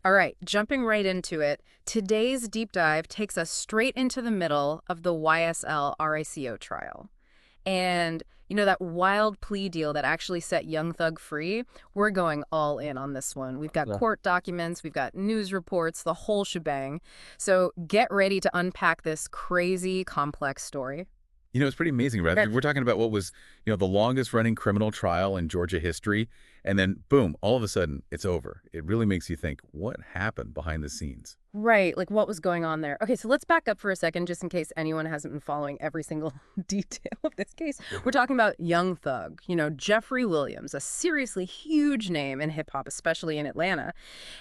All right, jumping right into it, today's deep dive takes us straight into the middle of the YSL RICO trial. And, that wild plea deal that actually set Young Thug free, we're going all in on this one. We've got Yeah. court documents, we've got news reports, the whole shebang. So get ready to unpack this crazy, complex story. It's pretty amazing, right? Okay. We're talking about what was, the longest running criminal trial in Georgia history. And then, boom, all of a sudden, it's over. It really makes you think, what happened behind the scenes? Right, like what was going on there? Okay, so let's back up for a second just in case anyone hasn't been following every single detail of this case. We're talking about Young Thug, Jeffery Williams, a seriously huge name in hip hop, especially in Atlanta.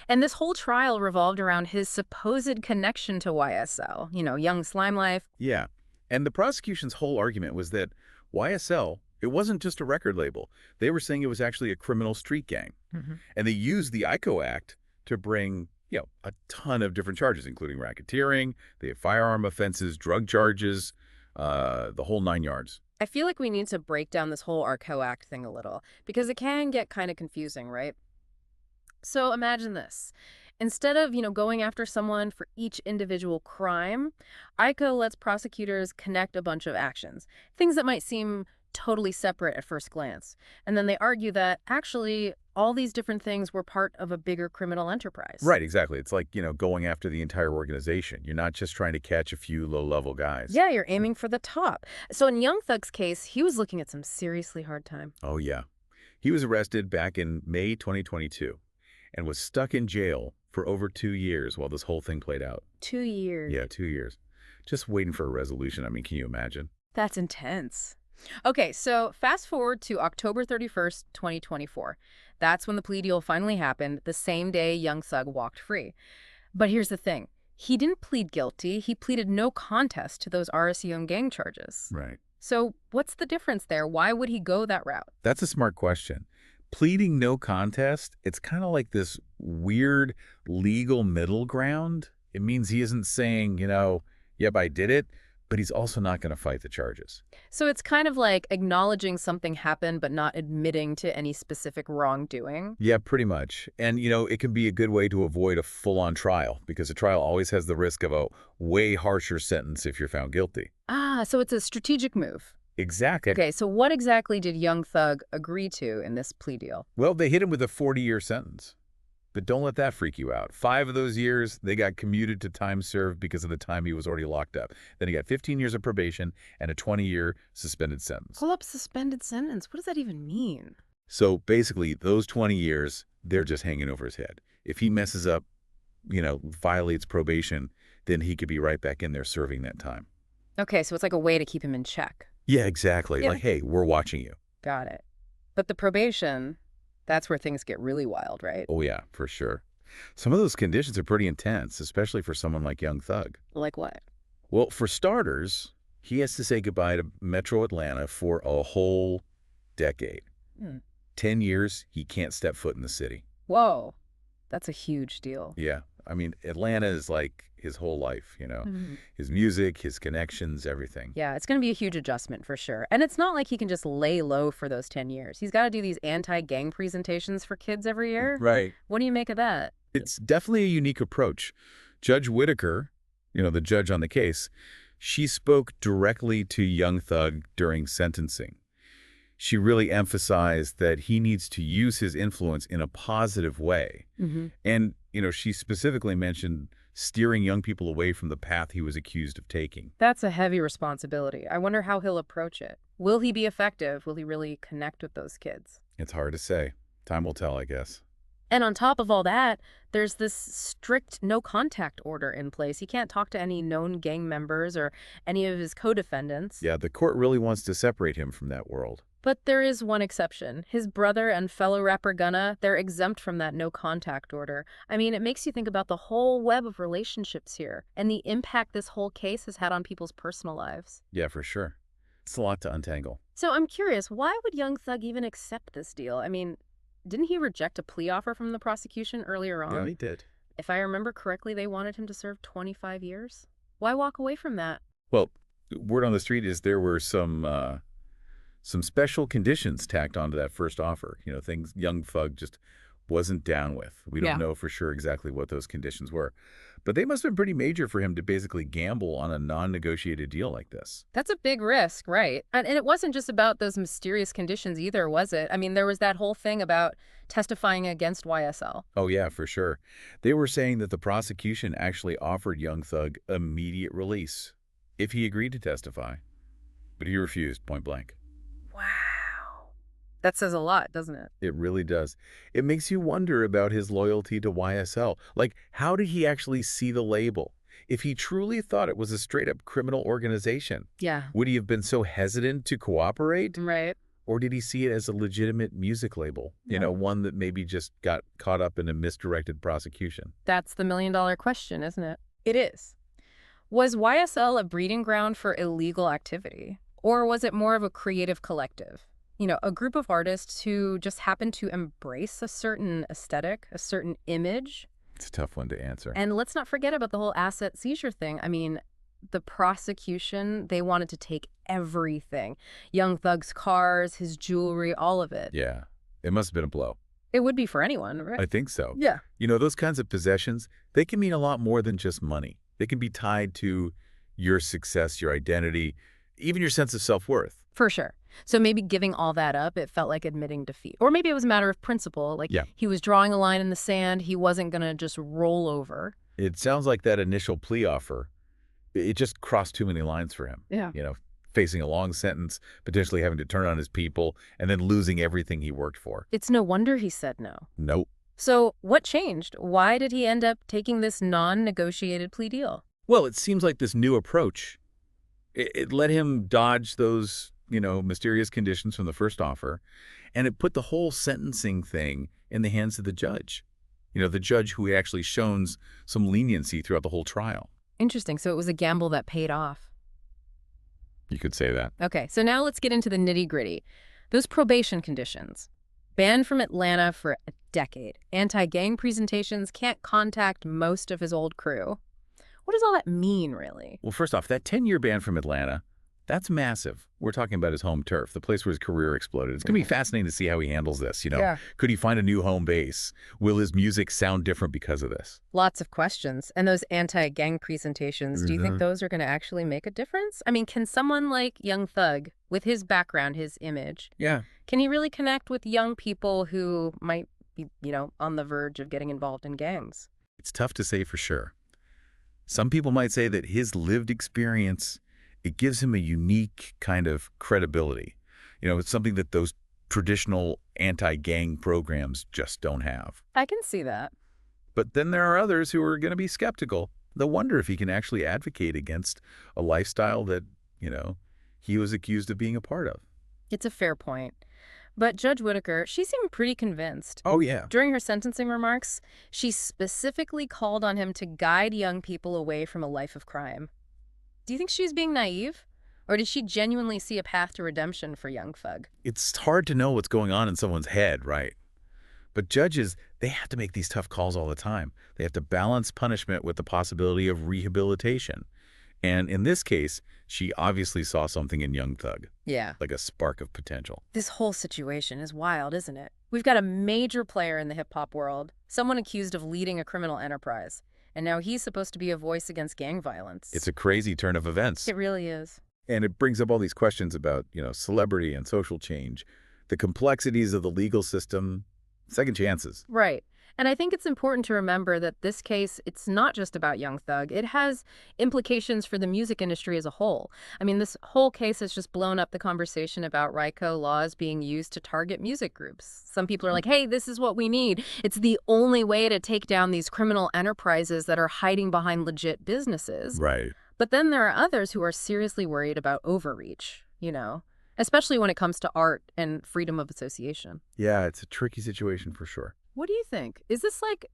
And this whole trial revolved around his supposed connection to YSL, Young Slime Life. Yeah. And the prosecution's whole argument was that YSL, it wasn't just a record label. They were saying it was actually a criminal street gang. Mhm. And they used the RICO Act to bring, a ton of different charges, including racketeering, they have firearm offenses, drug charges, the whole 9 yards. I feel like we need to break down this whole RICO Act thing a little because it can get kind of confusing, right? So imagine this. Instead of, going after someone for each individual crime, ICO lets prosecutors connect a bunch of actions, things that might seem totally separate at first glance. And then they argue that actually all these different things were part of a bigger criminal enterprise. Right, exactly. It's like, going after the entire organization. You're not just trying to catch a few low-level guys. Yeah, you're aiming for the top. So in Young Thug's case, he was looking at some seriously hard time. Oh, yeah. He was arrested back in May 2022 and was stuck in jail for over 2 years while this whole thing played out. 2 years. Yeah, 2 years. Just waiting for a resolution. I mean, can you imagine? That's intense. Okay, so fast forward to October 31st, 2024. That's when the plea deal finally happened, the same day Young Thug walked free. But here's the thing. He didn't plead guilty. He pleaded no contest to those RSU and gang charges. Right. So what's the difference there? Why would he go that route? That's a smart question. Pleading no contest, it's kind of like this weird legal middle ground. It means he isn't saying, yep, I did it, but he's also not going to fight the charges. So it's kind of like acknowledging something happened but not admitting to any specific wrongdoing. Yeah, pretty much. And, it can be a good way to avoid a full-on trial because a trial always has the risk of a way harsher sentence if you're found guilty. Ah, so it's a strategic move. Exactly. Okay, so what exactly did Young Thug agree to in this plea deal? Well, they hit him with a 40-year sentence. But don't let that freak you out. 5 of those years, they got commuted to time served because of the time he was already locked up. Then he got 15 years of probation and a 20-year suspended sentence. Pull up suspended sentence. What does that even mean? So basically, those 20 years, they're just hanging over his head. If he messes up, violates probation, then he could be right back in there serving that time. Okay, so it's like a way to keep him in check. Yeah, exactly. Yeah. Like, hey, we're watching you. Got it. But the probation, that's where things get really wild, right? Oh, yeah, for sure. Some of those conditions are pretty intense, especially for someone like Young Thug. Like what? Well, for starters, he has to say goodbye to Metro Atlanta for a whole decade. Hmm. 10 years, he can't step foot in the city. Whoa, that's a huge deal. Yeah. I mean, Atlanta is like his whole life, Mhm. his music, his connections, everything. Yeah, it's going to be a huge adjustment for sure. And it's not like he can just lay low for those 10 years. He's got to do these anti-gang presentations for kids every year. Right. What do you make of that? It's definitely a unique approach. Judge Whitaker, the judge on the case, she spoke directly to Young Thug during sentencing. She really emphasized that he needs to use his influence in a positive way. Hmm. And, she specifically mentioned steering young people away from the path he was accused of taking. That's a heavy responsibility. I wonder how he'll approach it. Will he be effective? Will he really connect with those kids? It's hard to say. Time will tell, I guess. And on top of all that, there's this strict no contact order in place. He can't talk to any known gang members or any of his co-defendants. Yeah, the court really wants to separate him from that world. But there is one exception. His brother and fellow rapper Gunna, they're exempt from that no contact order. I mean, it makes you think about the whole web of relationships here and the impact this whole case has had on people's personal lives. Yeah, for sure. It's a lot to untangle. So I'm curious, why would Young Thug even accept this deal? I mean, didn't he reject a plea offer from the prosecution earlier on? Yeah, he did. If I remember correctly, they wanted him to serve 25 years. Why walk away from that? Well, word on the street is there were some special conditions tacked onto that first offer. Things Young Thug just wasn't down with. We don't Yeah. know for sure exactly what those conditions were. But they must have been pretty major for him to basically gamble on a non-negotiated deal like this. That's a big risk, right? And it wasn't just about those mysterious conditions either, was it? I mean, there was that whole thing about testifying against YSL. Oh, yeah, for sure. They were saying that the prosecution actually offered young Thug immediate release if he agreed to testify. But he refused, point blank. Wow. That says a lot, doesn't it? It really does. It makes you wonder about his loyalty to YSL. Like, how did he actually see the label? If he truly thought it was a straight-up criminal organization, Yeah. would he have been so hesitant to cooperate? Right. Or did he see it as a legitimate music label? One that maybe just got caught up in a misdirected prosecution. That's the million-dollar question, isn't it? It is. Was YSL a breeding ground for illegal activity? Or was it more of a creative collective? A group of artists who just happened to embrace a certain aesthetic, a certain image. It's a tough one to answer. And let's not forget about the whole asset seizure thing. I mean, the prosecution, they wanted to take everything. Young Thug's cars, his jewelry, all of it. Yeah, it must have been a blow. It would be for anyone, right? I think so. Yeah. Those kinds of possessions, they can mean a lot more than just money. They can be tied to your success, your identity, even your sense of self-worth. For sure. So maybe giving all that up, it felt like admitting defeat. Or maybe it was a matter of principle. Like Yeah. he was drawing a line in the sand. He wasn't going to just roll over. It sounds like that initial plea offer, it just crossed too many lines for him. Yeah. Facing a long sentence, potentially having to turn on his people, and then losing everything he worked for. It's no wonder he said no. Nope. So what changed? Why did he end up taking this non-negotiated plea deal? Well, it seems like this new approach, it let him dodge those, mysterious conditions from the first offer, and it put the whole sentencing thing in the hands of the judge. The judge who actually shown some leniency throughout the whole trial. Interesting. So it was a gamble that paid off. You could say that. Okay, so now let's get into the nitty-gritty. Those probation conditions. Banned from Atlanta for a decade. Anti-gang presentations, can't contact most of his old crew. What does all that mean, really? Well, first off, that 10-year ban from Atlanta, that's massive. We're talking about his home turf, the place where his career exploded. It's going to be fascinating to see how he handles this, Yeah. Could he find a new home base? Will his music sound different because of this? Lots of questions. And those anti-gang presentations, do you think Mhm. those are going to actually make a difference? I mean, can someone like Young Thug, with his background, his image, Yeah. can he really connect with young people who might be, on the verge of getting involved in gangs? It's tough to say for sure. Some people might say that his lived experience, it gives him a unique kind of credibility. It's something that those traditional anti-gang programs just don't have. I can see that. But then there are others who are going to be skeptical. They'll wonder if he can actually advocate against a lifestyle that, he was accused of being a part of. It's a fair point. But Judge Whitaker, she seemed pretty convinced. Oh, yeah. During her sentencing remarks, she specifically called on him to guide young people away from a life of crime. Do you think she was being naive? Or did she genuinely see a path to redemption for Young Thug? It's hard to know what's going on in someone's head, right? But judges, they have to make these tough calls all the time. They have to balance punishment with the possibility of rehabilitation. And in this case, she obviously saw something in Young Thug, Yeah. like a spark of potential. This whole situation is wild, isn't it? We've got a major player in the hip-hop world, someone accused of leading a criminal enterprise. And now he's supposed to be a voice against gang violence. It's a crazy turn of events. It really is. And it brings up all these questions about, celebrity and social change, the complexities of the legal system, second chances. Right. And I think it's important to remember that this case, it's not just about Young Thug. It has implications for the music industry as a whole. I mean, this whole case has just blown up the conversation about RICO laws being used to target music groups. Some people are like, hey, this is what we need. It's the only way to take down these criminal enterprises that are hiding behind legit businesses. Right. But then there are others who are seriously worried about overreach, especially when it comes to art and freedom of association. Yeah, it's a tricky situation for sure. What do you think? Is this like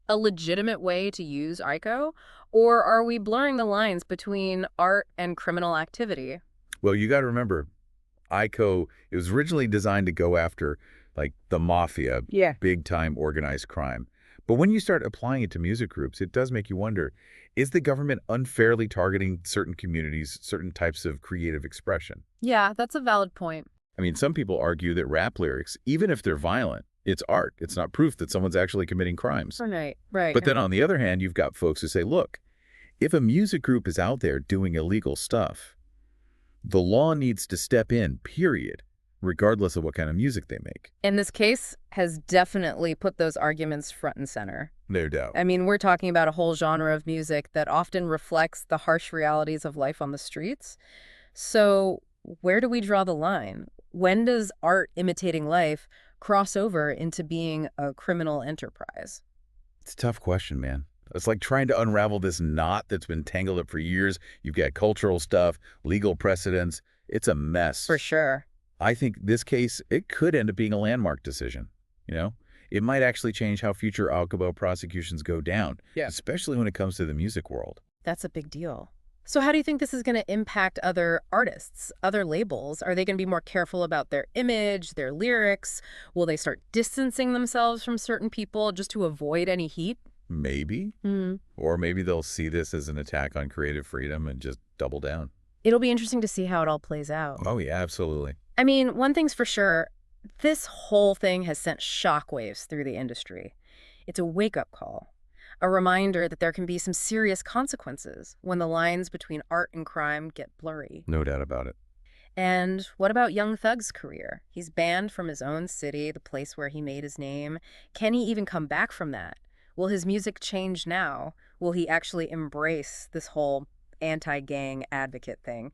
a legitimate way to use RICO? Or are we blurring the lines between art and criminal activity? Well, you got to remember, RICO, it was originally designed to go after, like, the mafia, Yeah. big-time organized crime. But when you start applying it to music groups, it does make you wonder, is the government unfairly targeting certain communities, certain types of creative expression? Yeah, that's a valid point. I mean, some people argue that rap lyrics, even if they're violent, It's art. It's not proof that someone's actually committing crimes. Right, right. But then on the other hand, you've got folks who say, look, if a music group is out there doing illegal stuff, the law needs to step in, period, regardless of what kind of music they make. And this case has definitely put those arguments front and center. No doubt. I mean, we're talking about a whole genre of music that often reflects the harsh realities of life on the streets. So where do we draw the line? When does art imitating life cross over into being a criminal enterprise? It's a tough question, man. It's like trying to unravel this knot that's been tangled up for years. You've got cultural stuff, legal precedents. It's a mess. For sure. I think this case, it could end up being a landmark decision. It might actually change how future Alcabo prosecutions go down, especially when it comes to the music world. That's a big deal. So how do you think this is going to impact other artists, other labels? Are they going to be more careful about their image, their lyrics? Will they start distancing themselves from certain people just to avoid any heat? Maybe. Or maybe they'll see this as an attack on creative freedom and just double down. It'll be interesting to see how it all plays out. Oh, yeah, absolutely. I mean, one thing's for sure, this whole thing has sent shockwaves through the industry. It's a wake-up call, a reminder that there can be some serious consequences when the lines between art and crime get blurry. No doubt about it. And what about Young Thug's career? He's banned from his own city, the place where he made his name. Can he even come back from that? Will his music change now? Will he actually embrace this whole anti-gang advocate thing?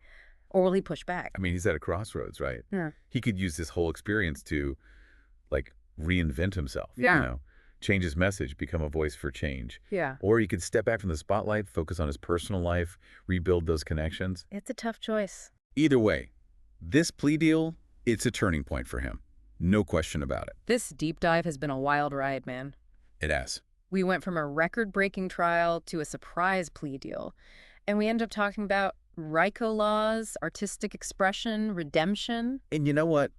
Or will he push back? I mean, he's at a crossroads, right? Yeah. He could use this whole experience to, reinvent himself. Yeah. Change his message, become a voice for change. Yeah. Or he could step back from the spotlight, focus on his personal life, rebuild those connections. It's a tough choice. Either way, this plea deal, it's a turning point for him. No question about it. This deep dive has been a wild ride, man. It has. We went from a record-breaking trial to a surprise plea deal. And we ended up talking about RICO laws, artistic expression, redemption. And you know what?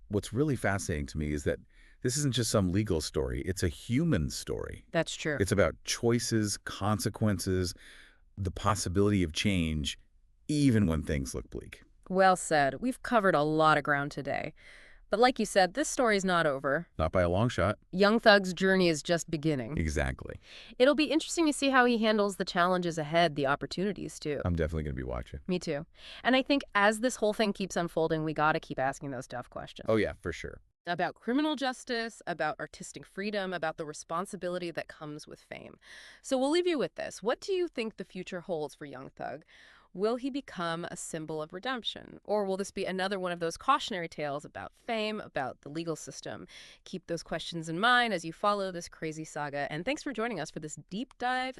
What's really fascinating to me is that this isn't just some legal story. It's a human story. That's true. It's about choices, consequences, the possibility of change, even when things look bleak. Well said. We've covered a lot of ground today. But like you said, this story's not over. Not by a long shot. Young Thug's journey is just beginning. Exactly. It'll be interesting to see how he handles the challenges ahead, the opportunities, too. I'm definitely going to be watching. Me too. And I think as this whole thing keeps unfolding, we got to keep asking those tough questions. Oh, yeah, for sure. About criminal justice, about artistic freedom, about the responsibility that comes with fame. So we'll leave you with this. What do you think the future holds for Young Thug? Will he become a symbol of redemption? Or will this be another one of those cautionary tales about fame, about the legal system? Keep those questions in mind as you follow this crazy saga. And thanks for joining us for this deep dive